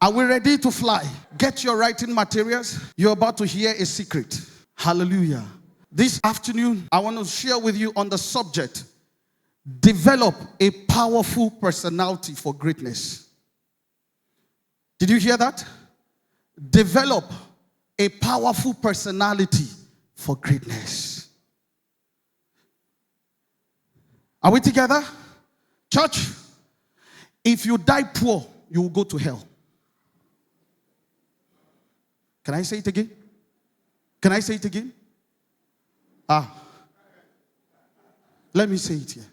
Are we ready to fly? Get your writing materials. You're about to hear a secret. Hallelujah. This afternoon, I want to share with you on the subject, develop a powerful personality for greatness. Did you hear that? Develop a powerful personality for greatness. Are we together? Church, if you die poor, you will go to hell. Can I say it again? Can I say it again? Let me say it here.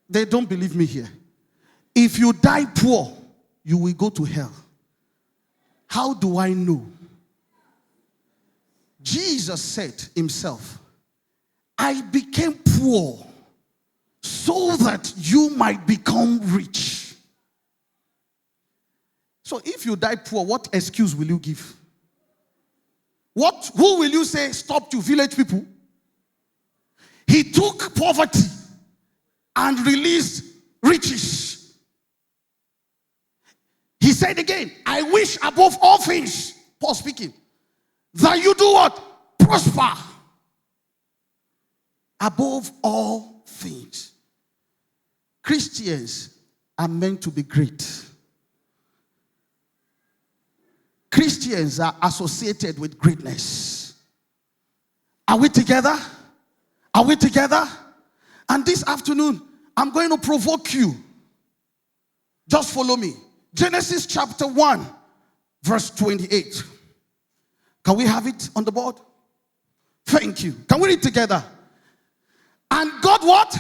They don't believe me here. If you die poor, you will go to hell. How do I know? Jesus said himself, I became poor so that you might become rich. So if you die poor, what excuse will you give? Who will you say stopped you? Village people? He took poverty and released riches. He said again, I wish above all things, Paul speaking, that you do what? Prosper. Above all things. Christians are meant to be great. Christians are associated with greatness. Are we together? Are we together? And this afternoon, I'm going to provoke you. Just follow me. Genesis chapter 1, verse 28. Can we have it on the board? Thank you. Can we read together? And God what?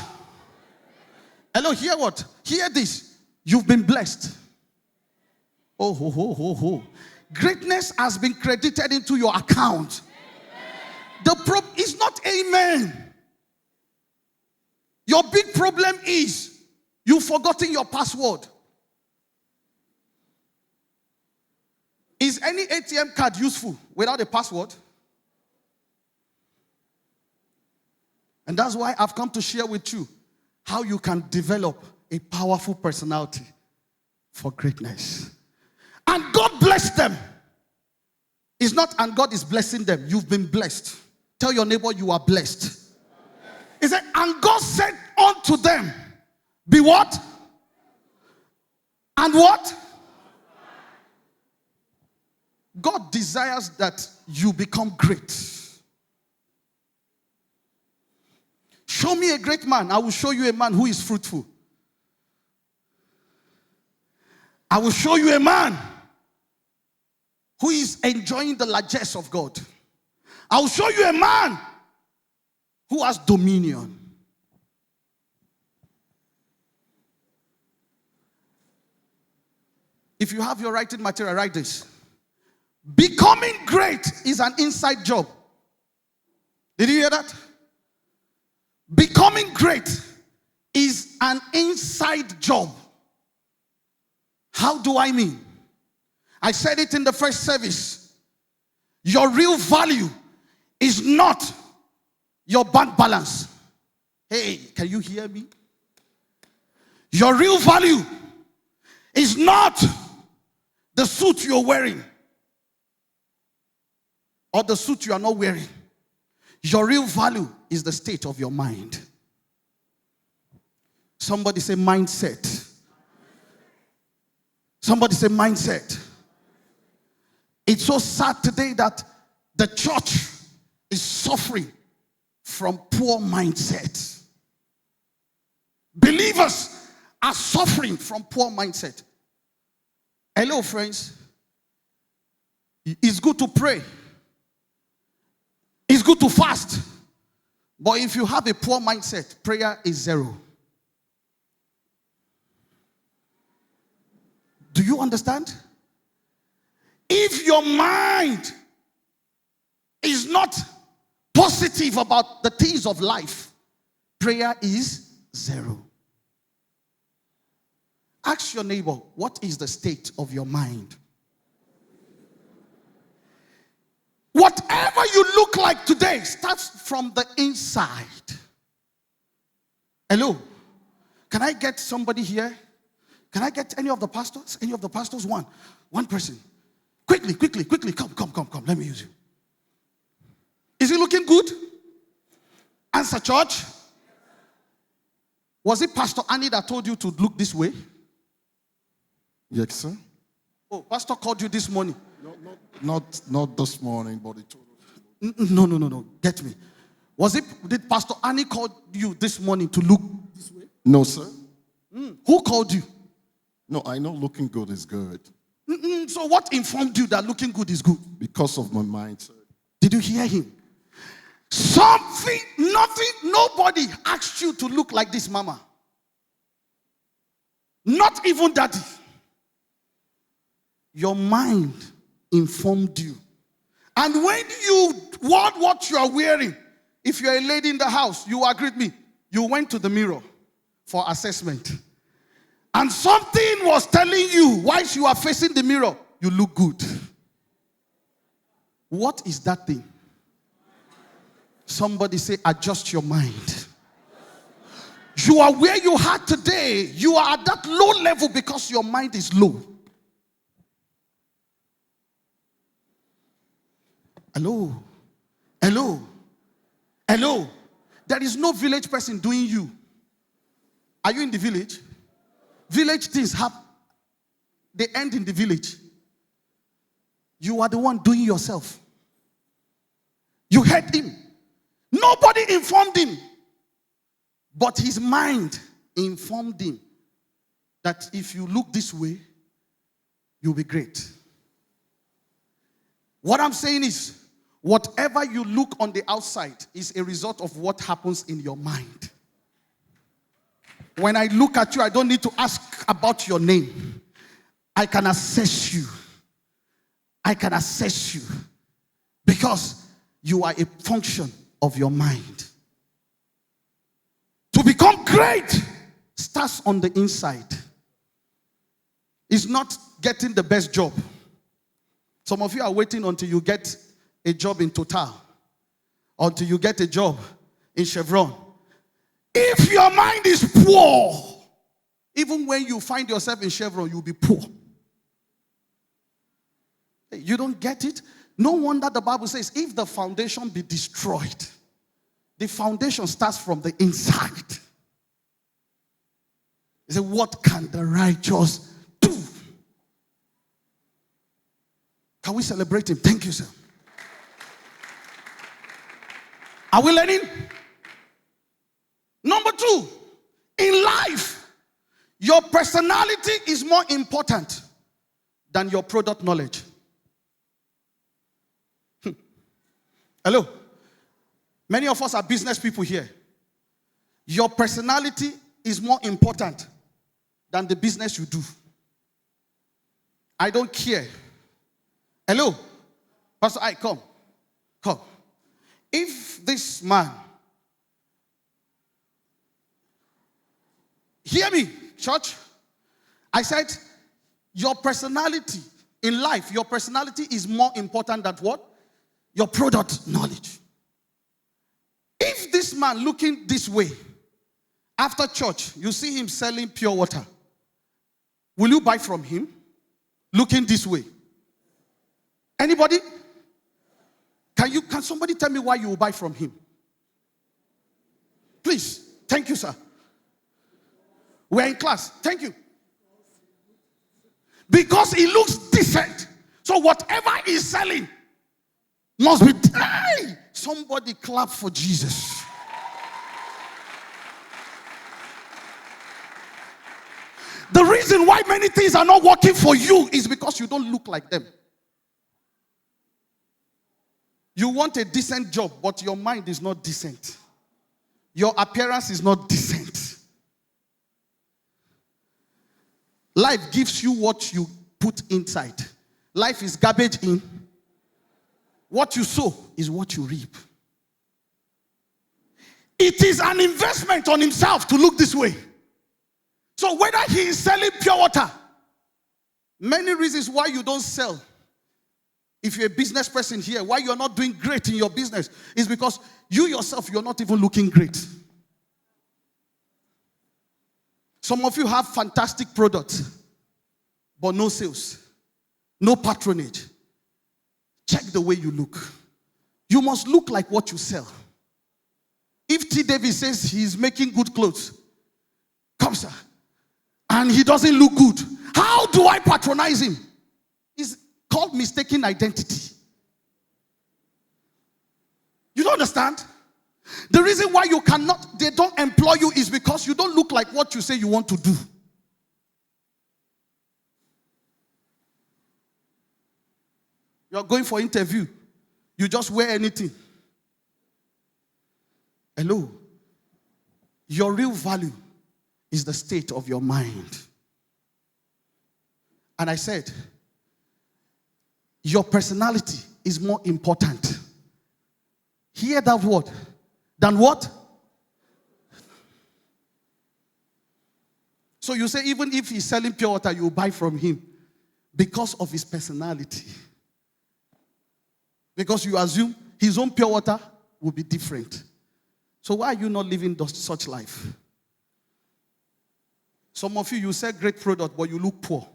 Hello, hear what? Hear this. You've been blessed. Oh, ho, ho, ho, ho. Greatness has been credited into your account. The problem is not amen. Your big problem is you've forgotten your password. Is any ATM card useful without a password? And that's why I've come to share with you how you can develop a powerful personality for greatness. And God blessed them. It's not, and God is blessing them. You've been blessed. Tell your neighbor you are blessed. He said, and God said unto them, be what? And what? God desires that you become great. Show me a great man. I will show you a man who is fruitful. I will show you a man who is enjoying the largesse of God. I will show you a man who has dominion. If you have your writing material, write this. Becoming great is an inside job. Did you hear that? Becoming great is an inside job. How do I mean? I said it in the first service. Your real value is not your bank balance. Hey, can you hear me? Your real value is not the suit you're wearing or the suit you are not wearing. Your real value is the state of your mind. Somebody say mindset. Somebody say mindset. It's so sad today that the church is suffering from poor mindset. Believers are suffering from poor mindset. Hello, friends. It's good to pray. It's good to fast. But if you have a poor mindset, prayer is zero. Do you understand? If your mind is not positive about the things of life, prayer is zero. Ask your neighbor, what is the state of your mind? Whatever you look like today starts from the inside. Hello? Can I get somebody here Can I get any of the pastors? Any of the pastors? One person. Quickly. Come. Let me use you. Is he looking good? Answer, church. Was it Pastor Annie that told you to look this way? Yes, sir. Oh, Pastor called you this morning. Not this morning, but he told us. No. Get me. Did Pastor Annie call you this morning to look this way? No, sir. Who called you? No, I know looking good is good. So what informed you that looking good is good? Because of my mind, sir. Did you hear him? Something, nothing, nobody asked you to look like this mama. Not even daddy. Your mind informed you. And when you want what you are wearing, if you're a lady in the house, you agree with me, you went to the mirror for assessment. And something was telling you, whilst you are facing the mirror, you look good. What is that thing? Somebody say, adjust your mind. You are where you are today. You are at that low level because your mind is low. Hello. There is no village person doing you. Are you in the village? Village things happen. They end in the village. You are the one doing yourself. You heard him. Nobody informed him. But his mind informed him that if you look this way, you'll be great. What I'm saying is, whatever you look on the outside is a result of what happens in your mind. When I look at you, I don't need to ask about your name. I can assess you. Because you are a function of your mind. To become great starts on the inside. It's not getting the best job. Some of you are waiting until you get a job in Total, until you get a job in Chevron. If your mind is poor, even when you find yourself in Chevron, you'll be poor. You don't get it? No wonder the Bible says, if the foundation be destroyed, the foundation starts from the inside. He said, what can the righteous do? Can we celebrate him? Thank you, sir. Are we learning? Number 2, in life, your personality is more important than your product knowledge. Hello? Many of us are business people here. Your personality is more important than the business you do. I don't care. Hello? Pastor, come. If this man, hear me, church. I said, your personality in life, your personality is more important than what? Your product knowledge. If this man looking this way, after church, you see him selling pure water, will you buy from him? Looking this way. Anybody? Can somebody tell me why you will buy from him? Please. Thank you, sir. We're in class. Thank you. Because he looks decent. So whatever he's selling must be... Hey! Somebody clap for Jesus. The reason why many things are not working for you is because you don't look like them. You want a decent job, but your mind is not decent. Your appearance is not decent. Life gives you what you put inside. Life is garbage in. What you sow is what you reap. It is an investment on himself to look this way. So whether he is selling pure water, many reasons why you don't sell. If you're a business person here, why you're not doing great in your business is because you yourself, you're not even looking great. Some of you have fantastic products, but no sales, no patronage. Check the way you look. You must look like what you sell. If T. Davis says he's making good clothes, come sir, and he doesn't look good, how do I patronize him? It's called mistaken identity. You don't understand? The reason why they don't employ you is because you don't look like what you say you want to do. You're going for interview. You just wear anything. Hello. Your real value is the state of your mind. And I said, your personality is more important. Hear that word. Than what? So you say even if he's selling pure water, you buy from him because of his personality. Because you assume his own pure water will be different. So why are you not living such life? Some of you sell great product, but you look poor.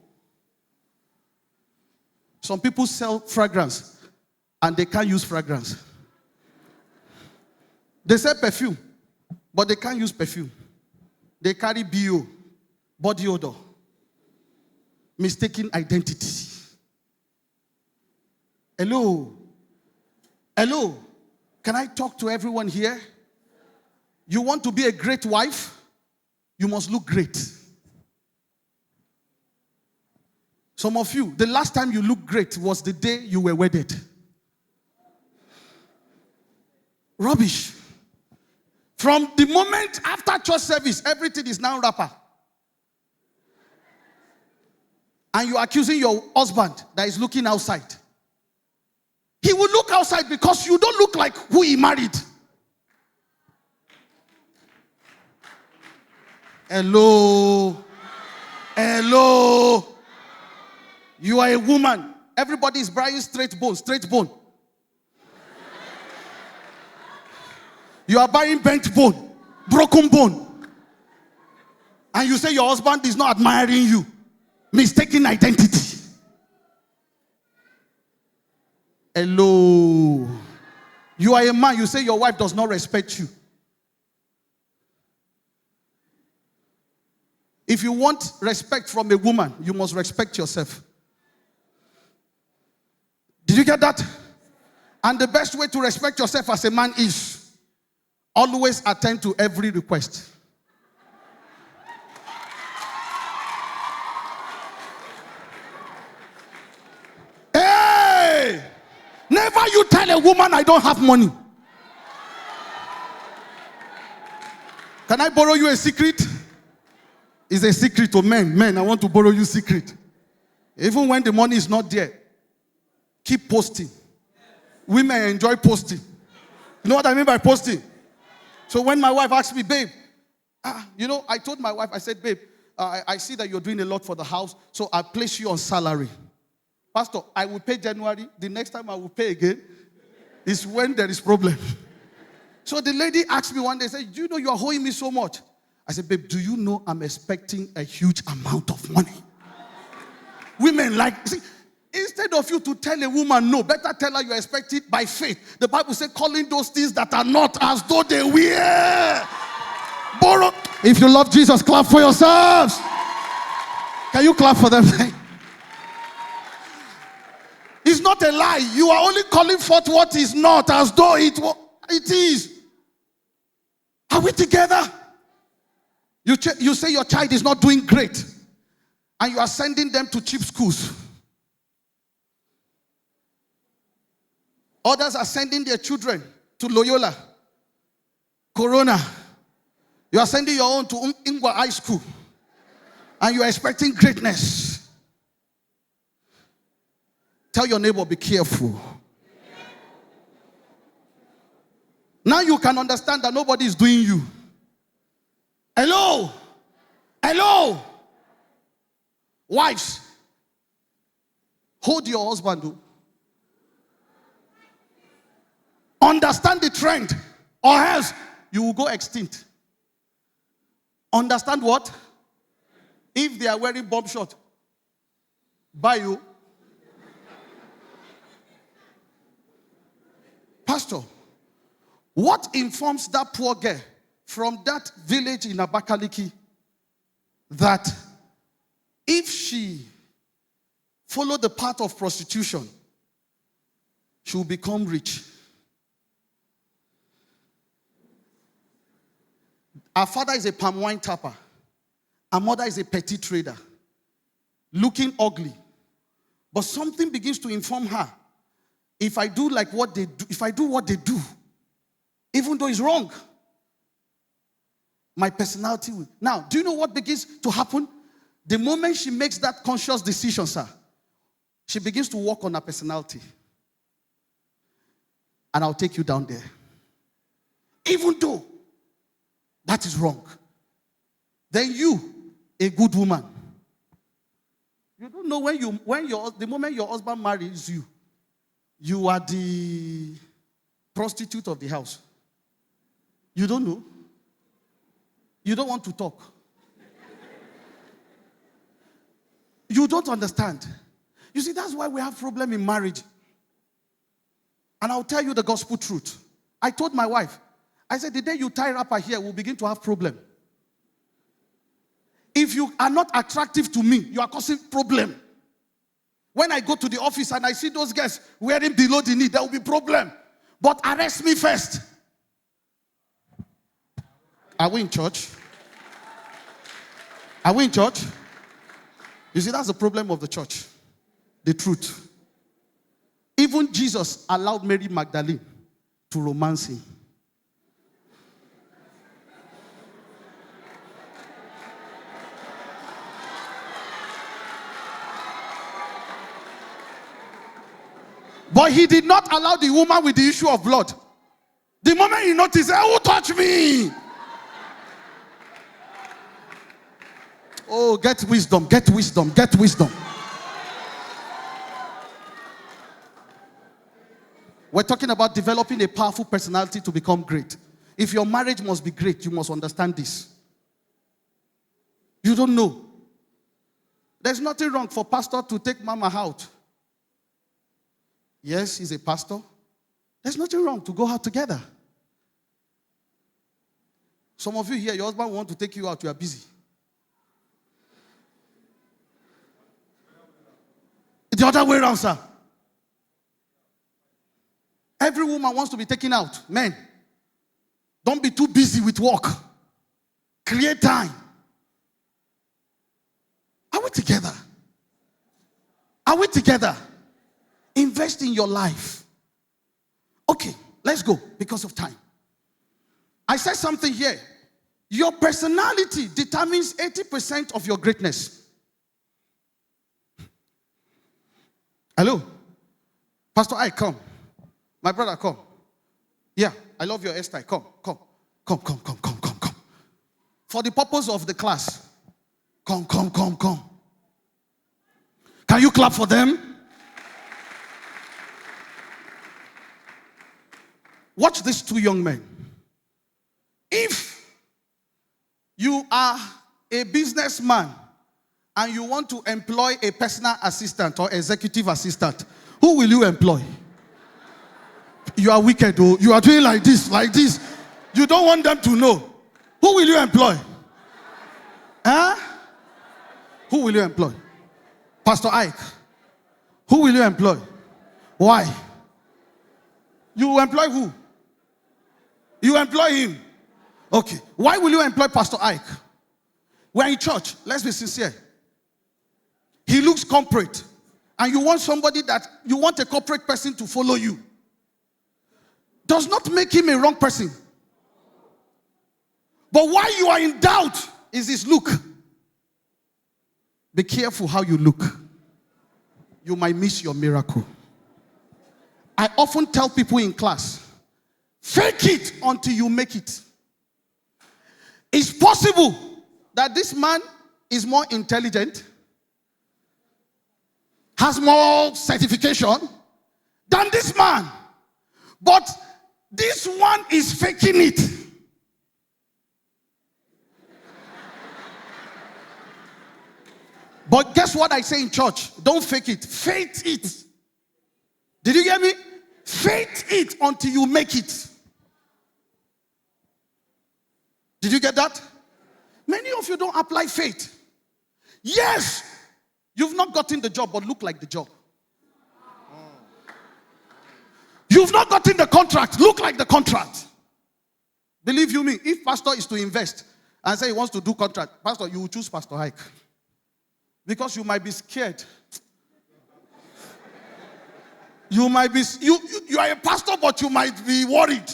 Some people sell fragrance, and they can't use fragrance. They sell perfume, but they can't use perfume. They carry BO, body odor, mistaken identity. Hello? Hello? Can I talk to everyone here? You want to be a great wife? You must look great. Some of you, the last time you looked great was the day you were wedded. Rubbish. From the moment after church service, everything is now rapper. And you're accusing your husband that is looking outside. He will look outside because you don't look like who he married. Hello. Hello. You are a woman. Everybody is buying straight bone, straight bone. You are buying bent bone, broken bone. And you say your husband is not admiring you. Mistaken identity. Hello. You are a man. You say your wife does not respect you. If you want respect from a woman, you must respect yourself. Did you get that? And the best way to respect yourself as a man is always attend to every request. Hey! Never you tell a woman I don't have money. Can I borrow you a secret? It's a secret to men. Men, I want to borrow you secret. Even when the money is not there, keep posting. Women enjoy posting. You know what I mean by posting? So when my wife asked me, babe, I told my wife, I said, babe, I see that you're doing a lot for the house, so I'll place you on salary. Pastor, I will pay January. The next time I will pay again is when there is problem. So the lady asked me one day, said, do you know you are owing me so much? I said, babe, do you know I'm expecting a huge amount of money? Women see, instead of you to tell a woman no, better tell her you expect it by faith. The Bible says, calling those things that are not as though they were. Borrow. If you love Jesus, clap for yourselves. Can you clap for them? It's not a lie. You are only calling forth what is not as though it is. Are we together? You say your child is not doing great, and you are sending them to cheap schools. Others are sending their children to Loyola, Corona. You are sending your own to Ingwa High School, and you are expecting greatness. Tell your neighbor, be careful. Now you can understand that nobody is doing you. Hello? Hello? Wives, hold your husband. Understand the trend, or else you will go extinct. Understand what? If they are wearing bomb shot, buy you. Pastor, what informs that poor girl from that village in Abakaliki that if she followed the path of prostitution, she will become rich? Our father is a palm wine tapper. Our mother is a petty trader, looking ugly. But something begins to inform her. If I do like what they do, if I do what they do, even though it's wrong, my personality will. Now, do you know what begins to happen? The moment she makes that conscious decision, sir, she begins to work on her personality. And I'll take you down there. Even though that is wrong. Then you, a good woman, you don't know the moment your husband marries you, you are the prostitute of the house. You don't know. You don't want to talk. You don't understand. You see, that's why we have problem in marriage. And I'll tell you the gospel truth. I told my wife, I said, the day you tie wrapper here, we'll begin to have problem. If you are not attractive to me, you are causing problem. When I go to the office and I see those guys wearing below the knee, there will be problem. But arrest me first. Are we in church? Are we in church? You see, that's the problem of the church. The truth. Even Jesus allowed Mary Magdalene to romance him. But he did not allow the woman with the issue of blood. The moment he noticed, who touched me? Oh, get wisdom, get wisdom, get wisdom. We're talking about developing a powerful personality to become great. If your marriage must be great, you must understand this. You don't know. There's nothing wrong for pastor to take mama out. Yes, he's a pastor. There's nothing wrong to go out together. Some of you here, your husband wants to take you out, you are busy. The other way around, sir. Every woman wants to be taken out. Men, don't be too busy with work. Create time. Are we together? Are we together? Invest in your life. Okay, let's go because of time. I said something here. Your personality determines 80% of your greatness. Hello? Pastor, I come. My brother, come. Yeah, I love your hairstyle. Come. For the purpose of the class, come. Can you clap for them? Watch these two young men. If you are a businessman and you want to employ a personal assistant or executive assistant, who will you employ? You are wicked, oh. You are doing like this. You don't want them to know. Who will you employ? Huh? Who will you employ? Pastor Ike. Who will you employ? Why? You employ who? You employ him. Okay. Why will you employ Pastor Ike? We're in church. Let's be sincere. He looks corporate. And you want you want a corporate person to follow you. Does not make him a wrong person. But why you are in doubt is his look. Be careful how you look. You might miss your miracle. I often tell people in class, fake it until you make it. It's possible that this man is more intelligent, has more certification than this man. But this one is faking it. But guess what I say in church? Don't fake it. Faith it. Did you hear me? Faith it until you make it. Did you get that? Many of you don't apply faith. Yes, you've not gotten the job, but look like the job. You've not gotten the contract, look like the contract. Believe you me, if pastor is to invest and say he wants to do contract, pastor, you will choose Pastor Hike. Because you might be scared. You might be, you are a pastor, but you might be worried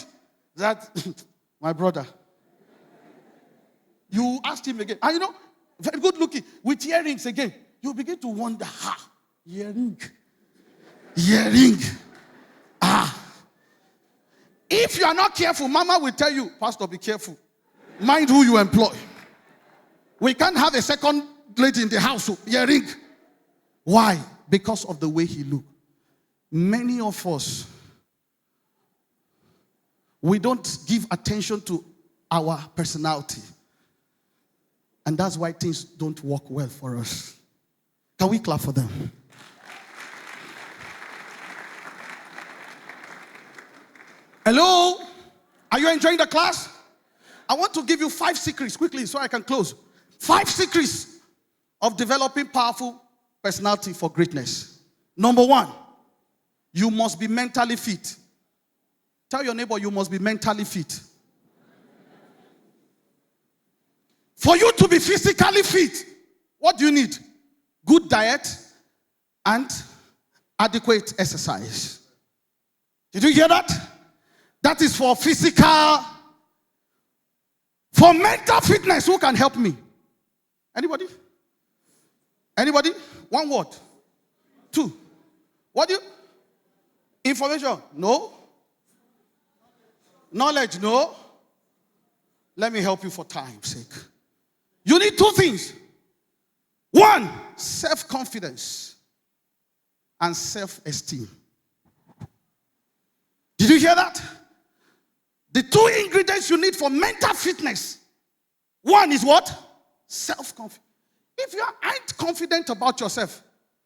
that, my brother, you asked him again. And you know, very good looking, with earrings again. You begin to wonder, earring. If you are not careful, mama will tell you, pastor, be careful. Mind who you employ. We can't have a second lady in the house, earring. Why? Because of the way he looked. Many of us, we don't give attention to our personality. And that's why things don't work well for us. Can we clap for them? Hello? Are you enjoying the class? I want to give you 5 secrets quickly so I can close. 5 secrets of developing powerful personality for greatness. Number 1, you must be mentally fit. Tell your neighbor you must be mentally fit. For you to be physically fit, what do you need? Good diet and adequate exercise. Did you hear that? That is for physical. For mental fitness, who can help me? Anybody? Anybody? 1 word. 2. What do you? Information? No. Knowledge? No. Let me help you for time's sake. You need 2 things. 1, self-confidence and self-esteem. Did you hear that? The 2 ingredients you need for mental fitness. 1 is what? Self-confidence. If you aren't confident about yourself,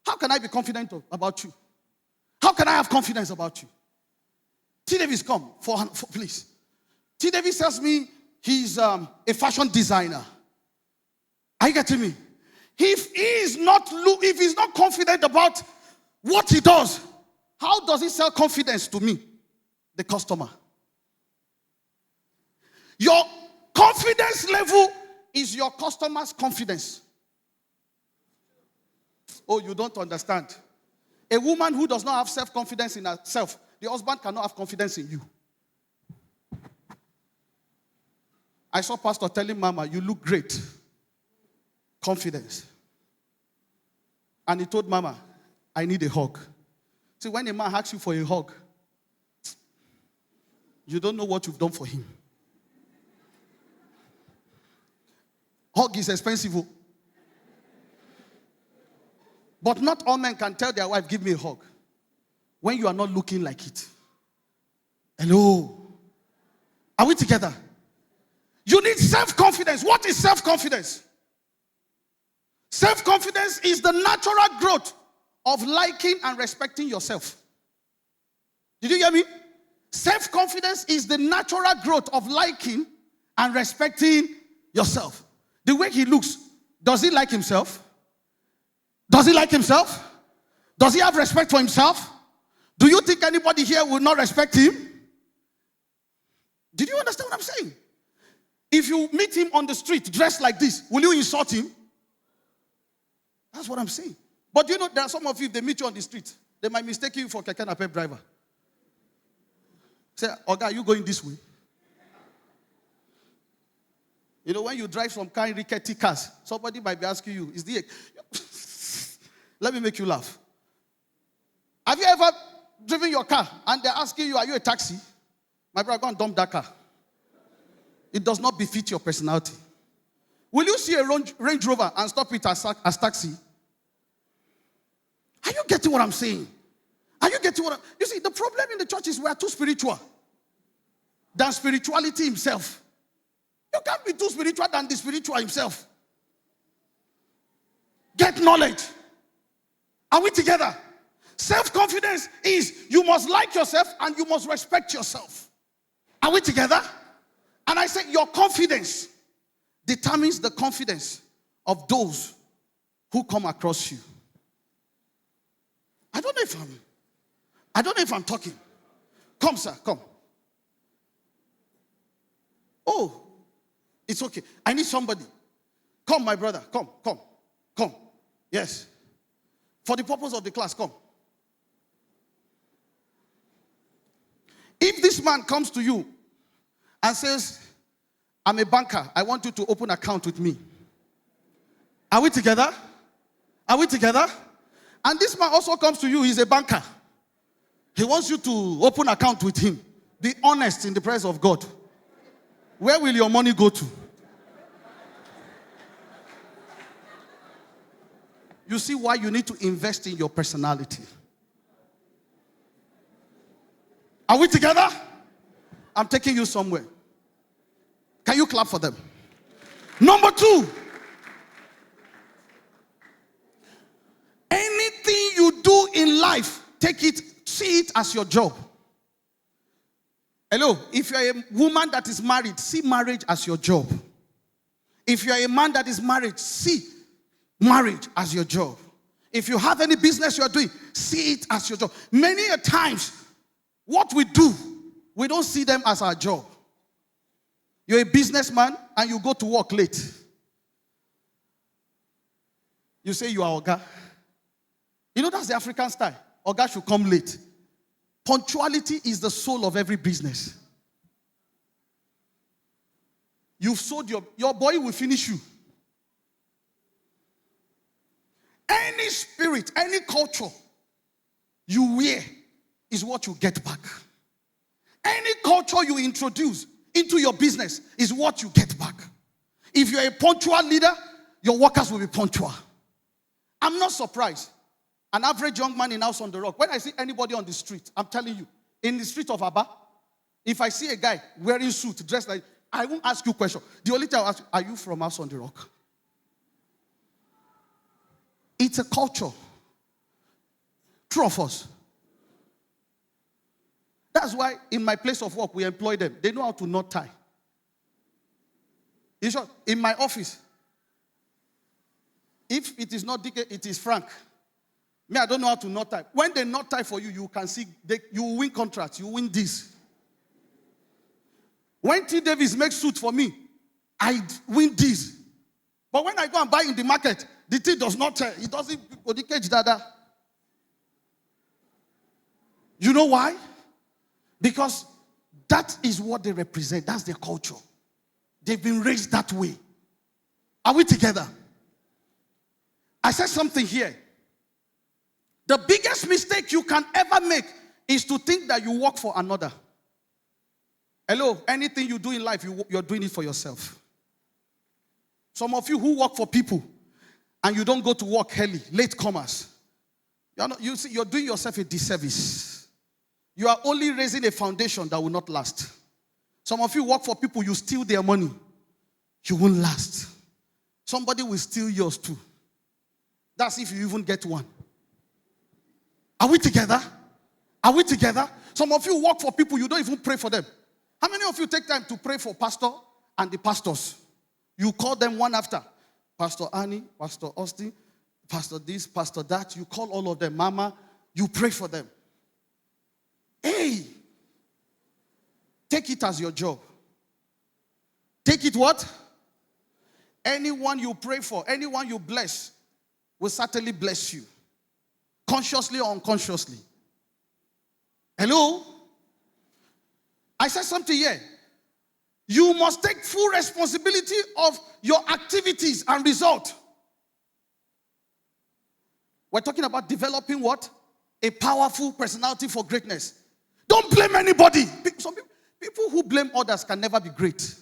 how can I be confident about you? How can I have confidence about you? T. Davis, come, please. T. Davis tells me he's a fashion designer. Are you getting me? If he's not confident about what he does, how does he sell confidence to me, the customer? Your confidence level is your customer's confidence. Oh, you don't understand. A woman who does not have self-confidence in herself, the husband cannot have confidence in you. I saw pastor telling mama, you look great. Confidence. And he told mama, I need a hug. See, when a man asks you for a hug, you don't know what you've done for him. Hug is expensive. But not all men can tell their wife, give me a hug, when you are not looking like it. Hello? Are we together? You need self-confidence. What is self-confidence? Self-confidence is the natural growth of liking and respecting yourself. Did you hear me? Self-confidence is the natural growth of liking and respecting yourself. The way he looks, does he like himself? Does he like himself? Does he have respect for himself? Do you think anybody here will not respect him? Did you understand what I'm saying? If you meet him on the street dressed like this, will you insult him? That's what I'm saying. But you know, there are some of you, if they meet you on the street, they might mistake you for Keke Napep driver. Say, Oga, are you going this way? You know, when you drive some kind of rickety cars, somebody might be asking you, is the... Let me make you laugh. Have you ever driven your car and they're asking you, are you a taxi? My brother, go and dump that car. It does not befit your personality. Will you see a Range Rover and stop it as taxi? Are you getting what I'm saying? Are you getting what you see, the problem in the church is we are too spiritual than spirituality himself. You can't be too spiritual than the spiritual himself. Get knowledge. Are we together? Self-confidence is you must like yourself and you must respect yourself. Are we together? And I said your confidence determines the confidence of those who come across you. I don't know if I'm talking. Come, sir, come. Oh, it's okay. I need somebody. Come, my brother. Come. Yes. For the purpose of the class, come. If this man comes to you and says, I'm a banker, I want you to open an account with me. Are we together? Are we together? And this man also comes to you, he's a banker. He wants you to open an account with him. Be honest in the presence of God. Where will your money go to? You see why you need to invest in your personality. Are we together? I'm taking you somewhere. Can you clap for them? Number 2. Anything you do in life, see it as your job. Hello, if you're a woman that is married, see marriage as your job. If you're a man that is married, see marriage as your job. If you have any business you're doing, see it as your job. Many a times, what we do, we don't see them as our job. You're a businessman and you go to work late. You say you are Oga. You know that's the African style. Oga should come late. Punctuality is the soul of every business. You've sold your boy will finish you. Any spirit, any culture you wear is what you get back. Any culture you introduce into your business is what you get back. If you're a punctual leader, your workers will be punctual. I'm not surprised. An average young man in House on the Rock, when I see anybody on the street, I'm telling you, in the street of Aba, if I see a guy wearing suit, dressed like, I won't ask you a question. The only thing I'll ask you, are you from House on the Rock? It's a culture. True of us. That's why in my place of work, we employ them. They know how to knot tie. In my office, if it is not DK, it is Frank. Me, I don't know how to knot tie. When they knot tie for you, you can see, you win contracts, you win this. When T. Davis makes suit for me, I win this. But when I go and buy in the market, the T does not tie. It doesn't put the cage dada. You know why? Because that is what they represent. That's their culture. They've been raised that way. Are we together? I said something here. The biggest mistake you can ever make is to think that you work for another. Hello, anything you do in life, you're doing it for yourself. Some of you who work for people and you don't go to work early, latecomers, you're doing yourself a disservice. You are only raising a foundation that will not last. Some of you work for people, you steal their money. You won't last. Somebody will steal yours too. That's if you even get one. Are we together? Are we together? Some of you work for people, you don't even pray for them. How many of you take time to pray for pastor and the pastors? You call them one after. Pastor Annie, Pastor Austin, Pastor this, Pastor that. You call all of them. Mama, you pray for them. Hey, take it as your job. Take it what? Anyone you pray for, anyone you bless, will certainly bless you. Consciously or unconsciously. Hello? I said something here. You must take full responsibility of your activities and result. We're talking about developing what? A powerful personality for greatness. Don't blame anybody. Some people who blame others can never be great.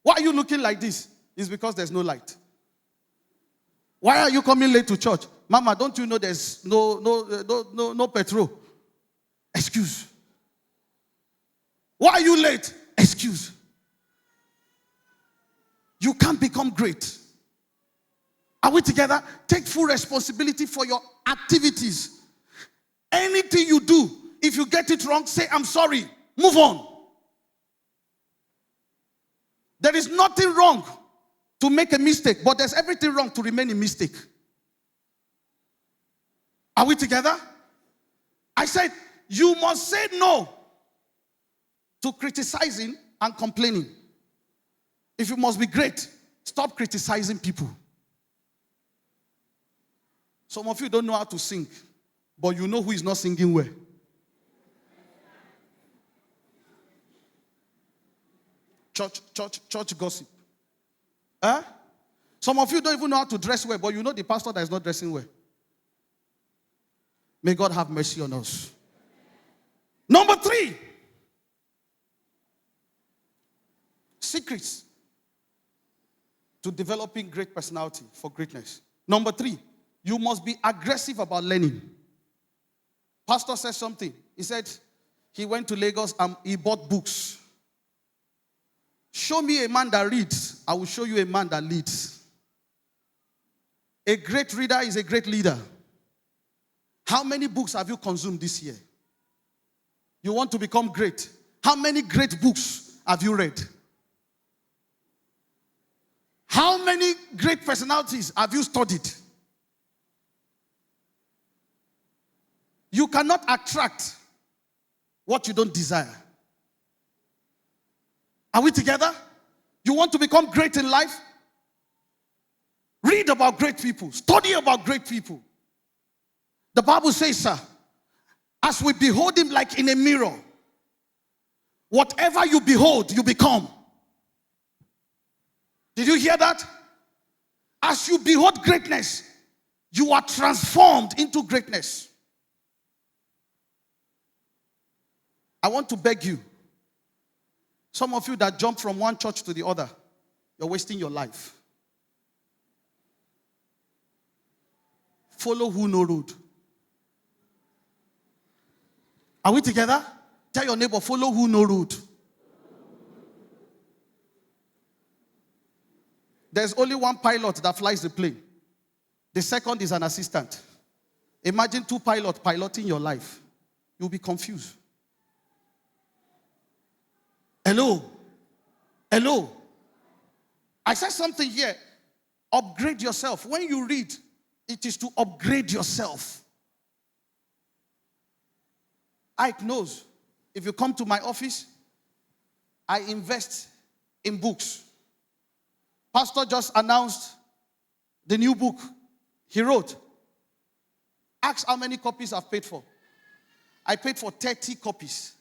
Why are you looking like this? It's because there's no light. Why are you coming late to church? Mama, don't you know there's no petrol? Excuse. Why are you late? Excuse. You can't become great. Are we together? Take full responsibility for your activities. Anything you do, if you get it wrong, say, I'm sorry. Move on. There is nothing wrong to make a mistake, but there's everything wrong to remain in mistake. Are we together? I said, you must say no to criticizing and complaining. If you must be great, stop criticizing people. Some of you don't know how to sing, but you know who is not singing well. Church gossip. Huh? Some of you don't even know how to dress well, but you know the pastor that is not dressing well. May God have mercy on us. Number 3. Secrets to developing great personality for greatness. Number 3, you must be aggressive about learning. Pastor said something. He said he went to Lagos and he bought books. Show me a man that reads, I will show you a man that leads. A great reader is a great leader. How many books have you consumed this year? You want to become great. How many great books have you read? How many great personalities have you studied? You cannot attract what you don't desire. Are we together? You want to become great in life? Read about great people. Study about great people. The Bible says, sir, as we behold him like in a mirror, whatever you behold, you become. Did you hear that? As you behold greatness, you are transformed into greatness. I want to beg you, some of you that jump from one church to the other, you're wasting your life. Follow who no road. Are we together? Tell your neighbor, follow who no road. There's only one pilot that flies the plane. The second is an assistant. Imagine 2 pilots piloting your life. You'll be confused. Hello? Hello? I said something here. Upgrade yourself. When you read, it is to upgrade yourself. Ike knows. If you come to my office, I invest in books. Pastor just announced the new book he wrote. Ask how many copies I've paid for. I paid for 30 copies.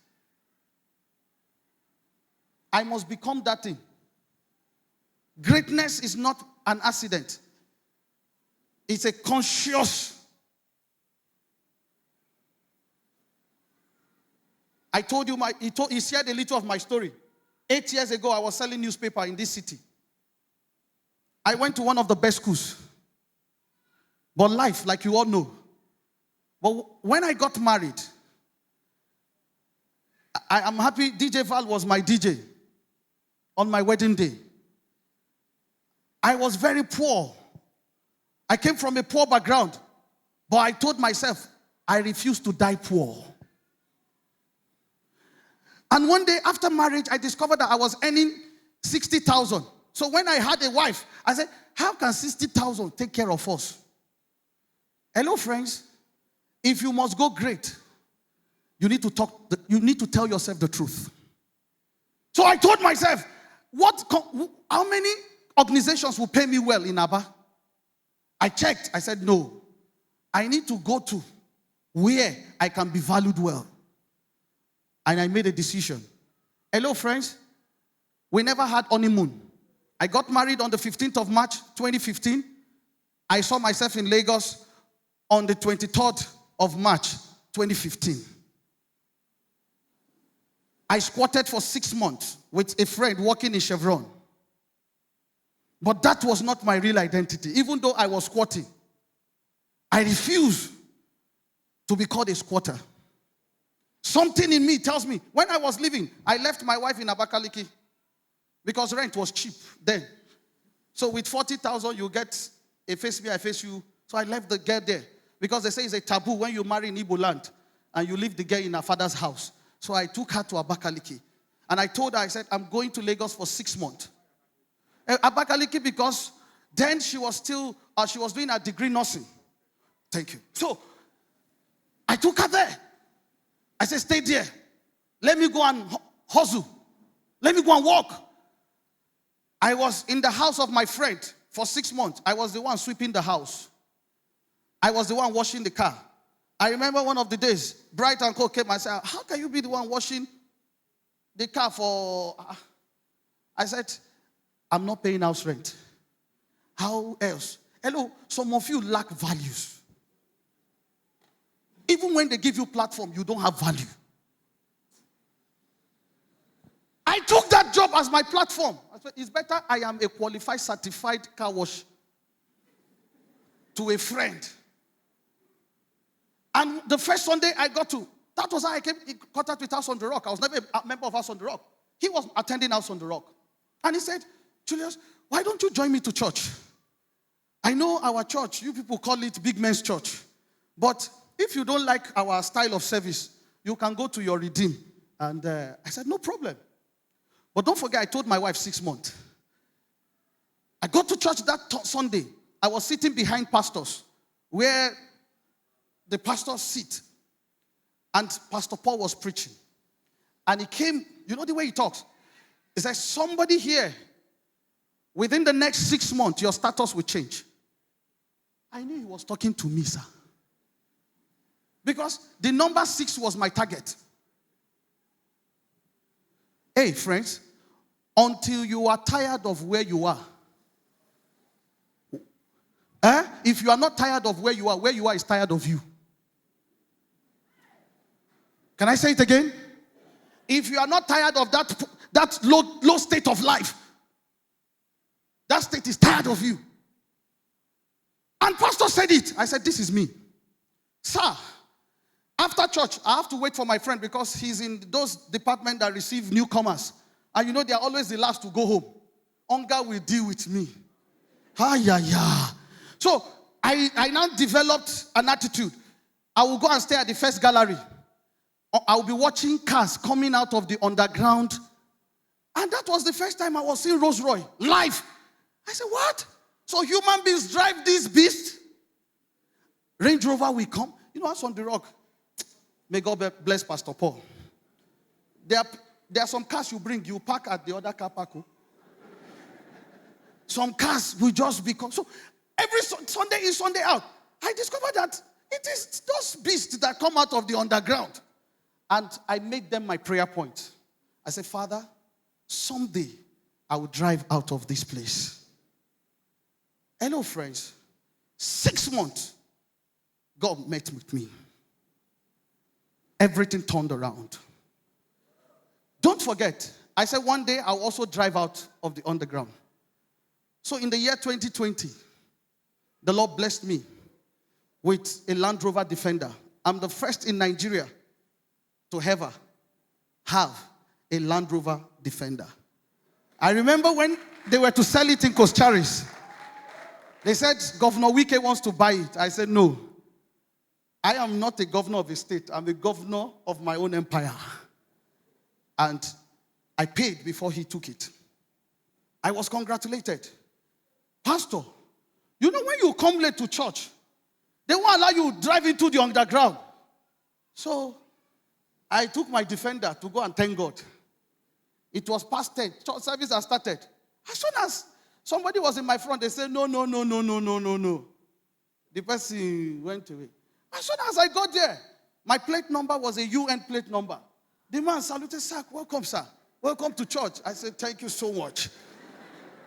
I must become that thing. Greatness is not an accident. It's a conscious. I told you, he shared a little of my story. 8 years ago, I was selling newspaper in this city. I went to one of the best schools. But life, like you all know. But when I got married, I am happy DJ Val was my DJ on my wedding day. I was very poor. I came from a poor background. But I told myself, I refuse to die poor. And one day after marriage, I discovered that I was earning 60,000. So when I had a wife, I said, how can 60,000 take care of us? Hello, friends. If you must go great, you need to tell yourself the truth. So I told myself, how many organizations will pay me well in Aba? I checked. I said, no. I need to go to where I can be valued well. And I made a decision. Hello, friends. We never had honeymoon. I got married on the 15th of March, 2015. I saw myself in Lagos on the 23rd of March, 2015. I squatted for 6 months with a friend working in Chevron. But that was not my real identity. Even though I was squatting, I refused to be called a squatter. Something in me tells me, when I was leaving, I left my wife in Abakaliki because rent was cheap then. So with 40,000, you get face me, I face you. So I left the girl there. Because they say it's a taboo when you marry in Igbo land and you leave the girl in her father's house. So I took her to Abakaliki. And I told her, I said, I'm going to Lagos for 6 months. Abakaliki, because then she was still, she was doing a degree nursing. Thank you. So I took her there. I said, stay there. Let me go and hustle. Let me go and walk. I was in the house of my friend for 6 months. I was the one sweeping the house. I was the one washing the car. I remember one of the days, Bright and Co came and said, how can you be the one washing the car for... I said, I'm not paying house rent. How else? Hello, some of you lack values. Even when they give you platform, you don't have value. I took that job as my platform. I said, it's better I am a qualified, certified car wash to a friend. And the first Sunday I got to, that was how I came in contact with House on the Rock. I was never a member of House on the Rock. He was attending House on the Rock. And he said, Julius, why don't you join me to church? I know our church, you people call it big men's church. But if you don't like our style of service, you can go to your Redeem. And I said, no problem. But don't forget, I told my wife 6 months. I got to church that Sunday. I was sitting behind pastors where the pastors sit. And Pastor Paul was preaching. And he came, you know the way he talks? He said, somebody here, within the next 6 months, your status will change. I knew he was talking to me, sir. Because the number 6 was my target. Hey, friends, until you are tired of where you are. If you are not tired of where you are is tired of you. Can I say it again? If you are not tired of that low state of life, that state is tired of you. And pastor said it. I said, this is me. Sir, after church, I have to wait for my friend because he's in those departments that receive newcomers. And you know, they are always the last to go home. Hunger will deal with me. So, I now developed an attitude. I will go and stay at the first gallery. I will be watching cars coming out of the underground. And that was the first time I was seeing Rolls Royce live. I said, what? So human beings drive this beast? Range Rover will come. You know, House on the Rock. May God bless Pastor Paul. There are some cars you bring, you park at the other car park. Some cars will just become. So every Sunday in, Sunday out, I discovered that it is those beasts that come out of the underground. And I made them my prayer point. I said, Father, someday I will drive out of this place. Hello, friends. 6 months, God met with me. Everything turned around. Don't forget, I said one day I'll also drive out of the underground. So in the year 2020, the Lord blessed me with a Land Rover Defender. I'm the first in Nigeria to ever have a Land Rover Defender. I remember when they were to sell it in Coscharis, they said, Governor Wike wants to buy it. I said, no. I am not a governor of a state. I'm a governor of my own empire. And I paid before he took it. I was congratulated. Pastor, you know when you come late to church, they won't allow you to drive into the underground. So I took my Defender to go and thank God. It was past 10. Church service has started. As soon as somebody was in my front, they said, no. The person went away. As soon as I got there, my plate number was a UN plate number. The man saluted, sir, welcome, sir. Welcome to church. I said, thank you so much.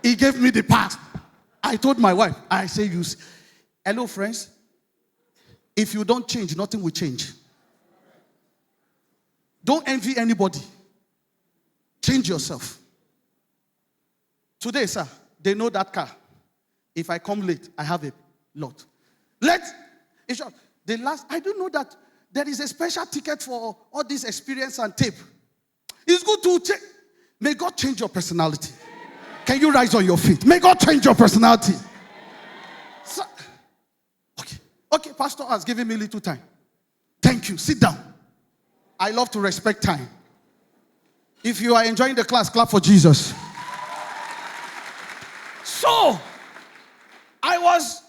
He gave me the pass. I told my wife, I say, hello, friends. If you don't change, nothing will change. Don't envy anybody. Change yourself. Today, sir, they know that car. If I come late, I have a lot. I do know that there is a special ticket for all this experience and tape. It's good to change. May God change your personality. Can you rise on your feet? May God change your personality. So Okay, pastor has given me little time. Thank you. Sit down. I love to respect time. If you are enjoying the class, clap for Jesus. So, I was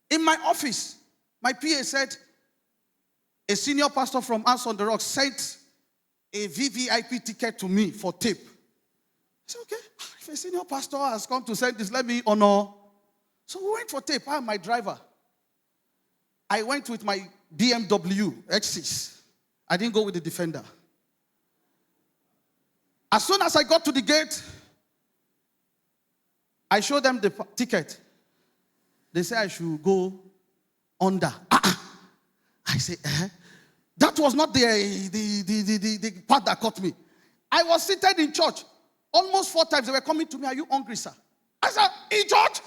in my office. My PA said, a senior pastor from House on the Rock sent a VVIP ticket to me for tape. I said, okay, if a senior pastor has come to send this, let me honor. So we went for tape. I am my driver. I went with my BMW X6. I didn't go with the Defender. As soon as I got to the gate, I showed them the ticket. They said I should go under. I said, That was not the part that caught me. I was seated in church. Almost 4 times they were coming to me, are you hungry, sir? I said, in church?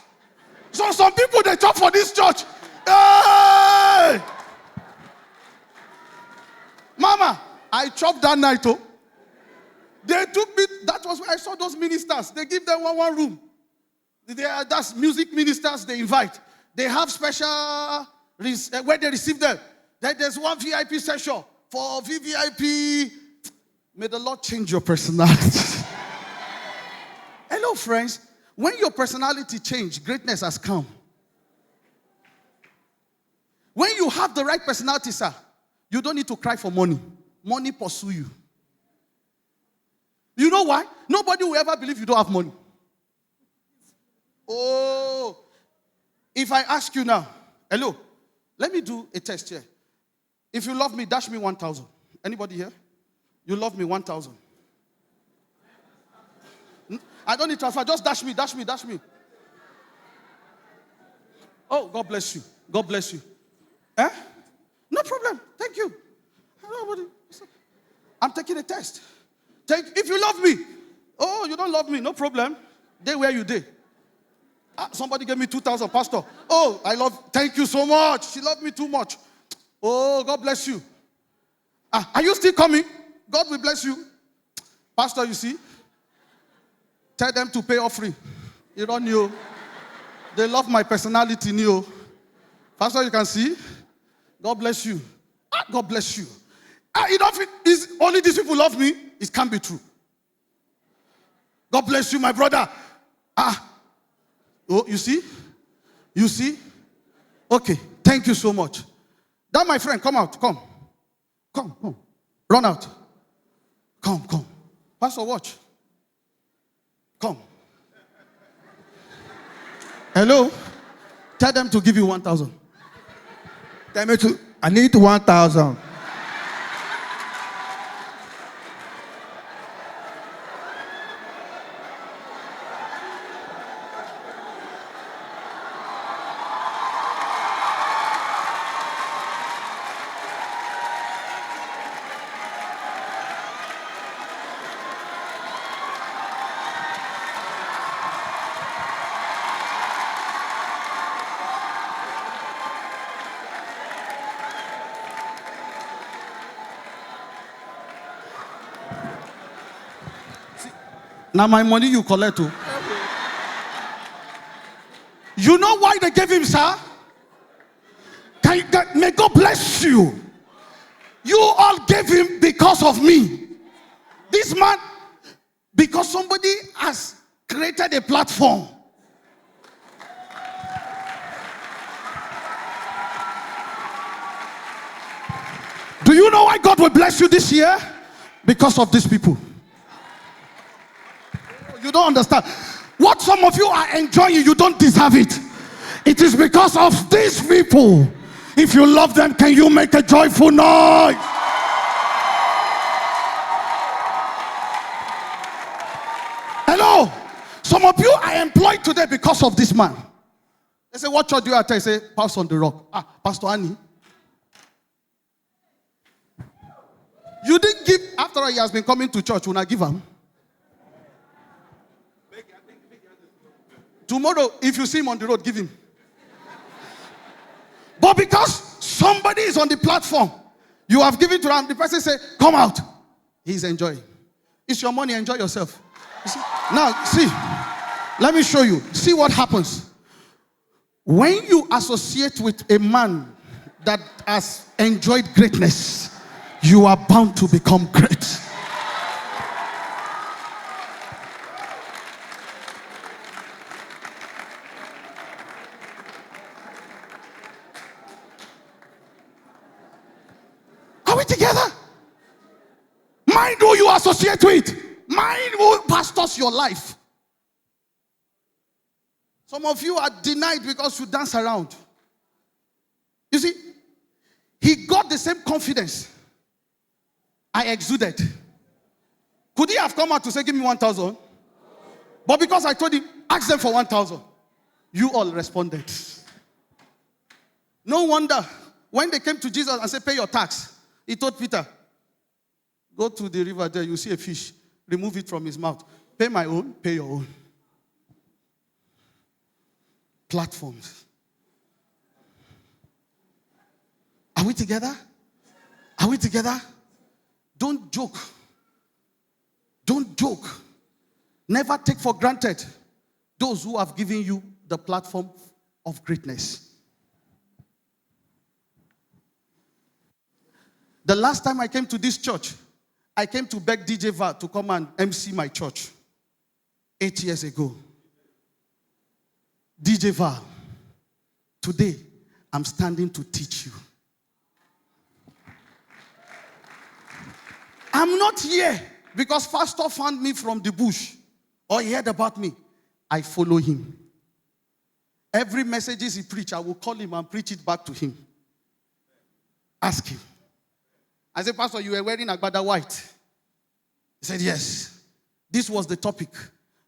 So some people, they chop for this church. Hey! Mama, I chopped that night, oh. They took me, that was where I saw those ministers. They give them one room. That's music ministers they invite. They have special, where they receive them. There's one VIP session for VVIP. May the Lord change your personality. Hello, friends. When your personality changes, greatness has come. When you have the right personality, sir, you don't need to cry for money. Money pursue you. You know why? Nobody will ever believe you don't have money. Oh, if I ask you now, hello, let me do a test here. If you love me, dash me 1,000. Anybody here? You love me 1,000. I don't need transfer. Just dash me. Oh, God bless you. God bless you. Eh? No problem. Thank you. I'm taking a test. If you love me. Oh, you don't love me. No problem. They where you did. Somebody gave me 2,000, pastor. Oh, thank you so much. She loved me too much. Oh, God bless you. Are you still coming? God will bless you. Pastor, you see? Tell them to pay offering. You don't know. They love my personality, Neo. Pastor, you can see? God bless you. God bless you. It's only these people love me. It can't be true. God bless you, my brother. Oh, you see? You see? Okay, thank you so much. That, my friend, come out. Come. Run out. Come. Pastor, watch. Come. Hello? Tell them to give you 1,000. Tell me I need 1,000. Now my money you collect too. You know why they gave him, sir? May God bless you. You all gave him because of me. This man, because somebody has created a platform. Do you know why God will bless you this year? Because of these people. You don't understand. What some of you are enjoying, you don't deserve it. It is because of these people. If you love them, can you make a joyful noise? Hello. Some of you are employed today because of this man. They say, what church do you attend? I say, Pastor on the Rock. Pastor Annie. You didn't give, after all, he has been coming to church. Will I give him? Tomorrow, if you see him on the road, give him. But because somebody is on the platform, you have given to him, the person say, come out. He's enjoying. It's your money, enjoy yourself. You see? Now, see, let me show you. See what happens. When you associate with a man that has enjoyed greatness, you are bound to become great. Are we together? Mind who you associate with. Mind who pastors your life. Some of you are denied because you dance around. You see, he got the same confidence I exuded. Could he have come out to say, give me 1,000? But because I told him, ask them for 1,000, you all responded. No wonder when they came to Jesus and said, pay your tax, he told Peter, go to the river there, you see a fish, remove it from his mouth. Pay my own, pay your own. Platforms. Are we together? Are we together? Don't joke. Don't joke. Never take for granted those who have given you the platform of greatness. The last time I came to this church, I came to beg DJ Val to come and MC my church 8 years ago. DJ Val, today I'm standing to teach you. I'm not here because pastor found me from the bush or he heard about me. I follow him. Every message he preach, I will call him and preach it back to him. Ask him. I said, Pastor, you were wearing agbada white. He said, yes. This was the topic.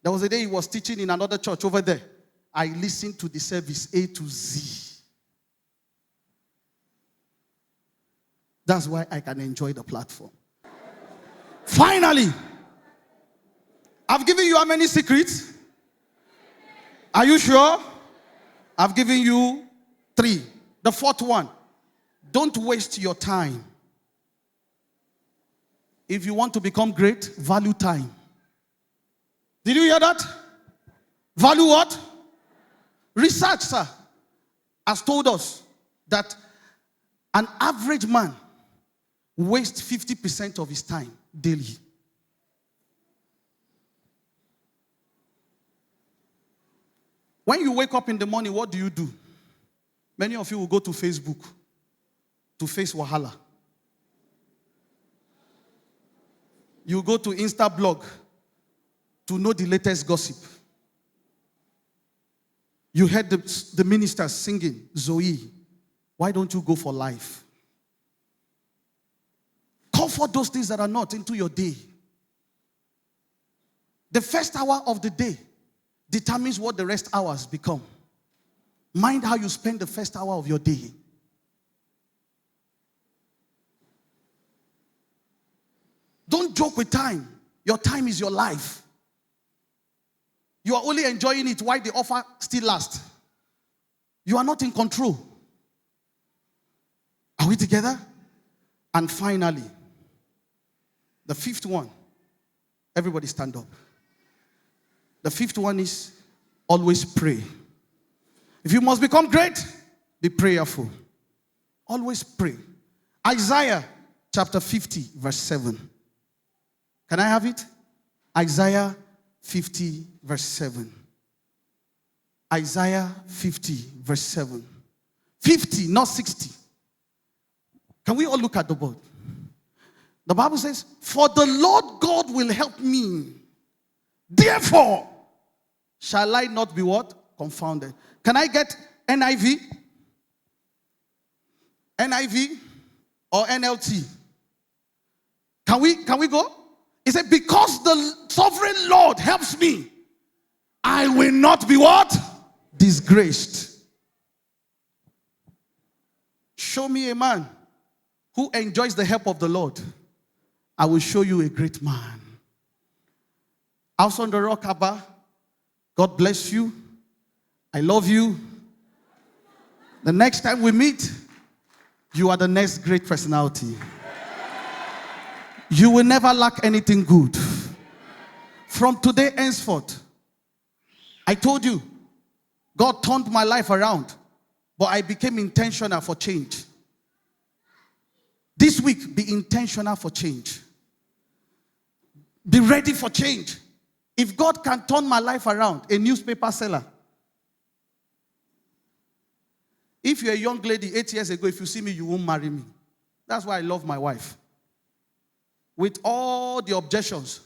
There was a day he was teaching in another church over there. I listened to the service A to Z. That's why I can enjoy the platform. Finally, I've given you how many secrets? Are you sure? I've given you 3. The 4th one, don't waste your time. If you want to become great, value time. Did you hear that? Value what? Research, sir, has told us that an average man wastes 50% of his time daily. When you wake up in the morning, what do? Many of you will go to Facebook to face Wahala. You go to Insta blog to know the latest gossip. You heard the ministers singing, Zoe, why don't you go for life? Comfort those things that are not into your day. The first hour of the day determines what the rest hours become. Mind how you spend the first hour of your day. Don't joke with time. Your time is your life. You are only enjoying it while the offer still lasts. You are not in control. Are we together? And finally, the 5th one. Everybody stand up. The 5th one is always pray. If you must become great, be prayerful. Always pray. Isaiah chapter 50, verse 7. Can I have it? Isaiah 50, verse 7. Isaiah 50, verse 7. 50, not 60. Can we all look at the board? The Bible says, for the Lord God will help me. Therefore, shall I not be what? Confounded. Can I get NIV? NIV or NLT? Can we go? He said, because the sovereign Lord helps me, I will not be what? Disgraced. Show me a man who enjoys the help of the Lord. I will show you a great man. House on the Rock, Abba. God bless you. I love you. The next time we meet, you are the next great personality. You will never lack anything good. From today henceforth, I told you, God turned my life around, but I became intentional for change. This week, be intentional for change. Be ready for change. If God can turn my life around, a newspaper seller. If you're a young lady 8 years ago, if you see me, you won't marry me. That's why I love my wife. With all the objections,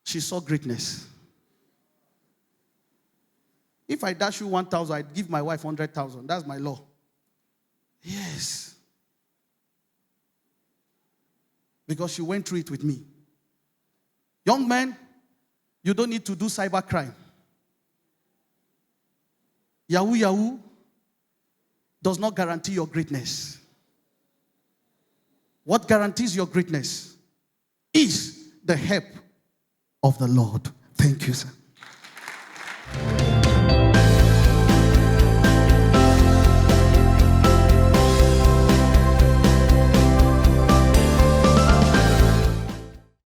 she saw greatness. If I dash you 1,000, I'd give my wife 100,000. That's my law. Yes. Because she went through it with me. Young men, you don't need to do cybercrime. Yahoo Yahoo does not guarantee your greatness. What guarantees your greatness is the help of the Lord. Thank you, sir.